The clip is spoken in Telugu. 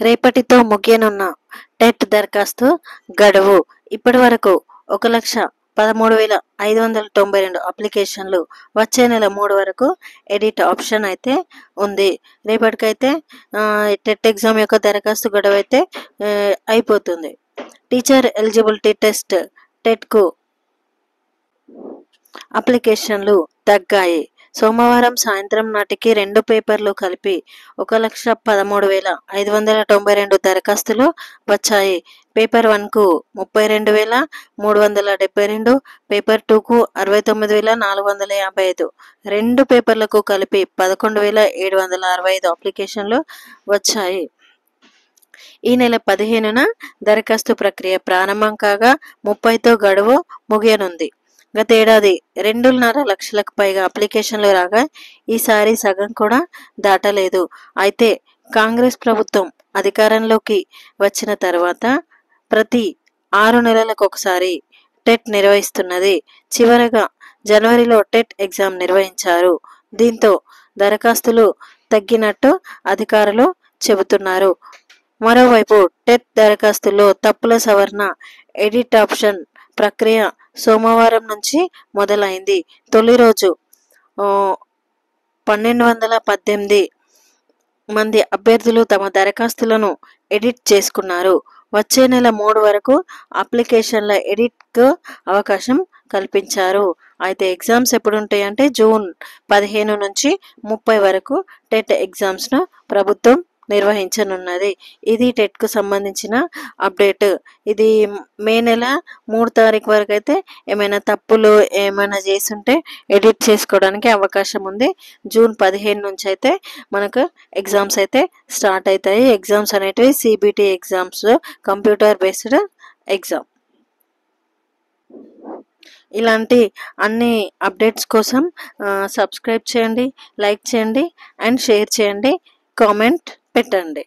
రేపటితో ముగియనున్న టెట్ దరఖాస్తు గడువు. ఇప్పటి వరకు 1,13,592 అప్లికేషన్లు. వచ్చే నెల 3 వరకు ఎడిట్ ఆప్షన్ అయితే ఉంది. రేపటికైతే టెట్ ఎగ్జామ్ యొక్క దరఖాస్తు గడువు అయితే అయిపోతుంది. టీచర్ ఎలిజిబిలిటీ టెస్ట్ టెట్కు అప్లికేషన్లు తగ్గాయి. సోమవారం సాయంత్రం నాటికి 2 పేపర్లు కలిపి 1,13,592 దరఖాస్తులు వచ్చాయి. పేపర్ 1కు 32,372, పేపర్ 2కు 69,455, 2 పేపర్లకు కలిపి 11,765 అప్లికేషన్లు వచ్చాయి. ఈ నెల 15న దరఖాస్తు ప్రక్రియ ప్రారంభం కాగా 30తో గడువు ముగియనుంది. గతేడాది 2.5 లక్షలకు పైగా అప్లికేషన్లు రాగా ఈసారి సగం కూడా దాటలేదు. అయితే కాంగ్రెస్ ప్రభుత్వం అధికారంలోకి వచ్చిన తర్వాత ప్రతి 6 నెలలకు ఒకసారి టెట్ నిర్వహిస్తున్నది. చివరగా జనవరిలో టెట్ ఎగ్జామ్ నిర్వహించారు. దీంతో దరఖాస్తులు తగ్గినట్టు అధికారులు చెబుతున్నారు. మరోవైపు టెట్ దరఖాస్తుల్లో తప్పుల సవరణ ఎడిట్ ఆప్షన్ ప్రక్రియ సోమవారం నుంచి మొదలైంది. తొలి రోజు 1,218 మంది అభ్యర్థులు తమ దరఖాస్తులను ఎడిట్ చేసుకున్నారు. వచ్చే నెల 3 వరకు అప్లికేషన్ల ఎడిట్కు అవకాశం కల్పించారు. అయితే ఎగ్జామ్స్ ఎప్పుడు ఉంటాయంటే జూన్ 15 నుంచి 30 వరకు టెట్ ఎగ్జామ్స్ను ప్రభుత్వం నిర్వహించనున్నది. ఇది టెట్కు సంబంధించిన అప్డేట్. ఇది మే నెల 3 తారీఖు వరకు అయితే ఏమైనా తప్పులు ఏమైనా చేసుంటే ఎడిట్ చేసుకోవడానికి అవకాశం ఉంది. జూన్ 15 నుంచి అయితే మనకు ఎగ్జామ్స్ అయితే స్టార్ట్ అవుతాయి. ఎగ్జామ్స్ అనేటివి CBT exams, computer based exam. ఇలాంటి అన్ని అప్డేట్స్ కోసం సబ్స్క్రైబ్ చేయండి, లైక్ చేయండి అండ్ షేర్ చేయండి, కామెంట్ పెట్టండి.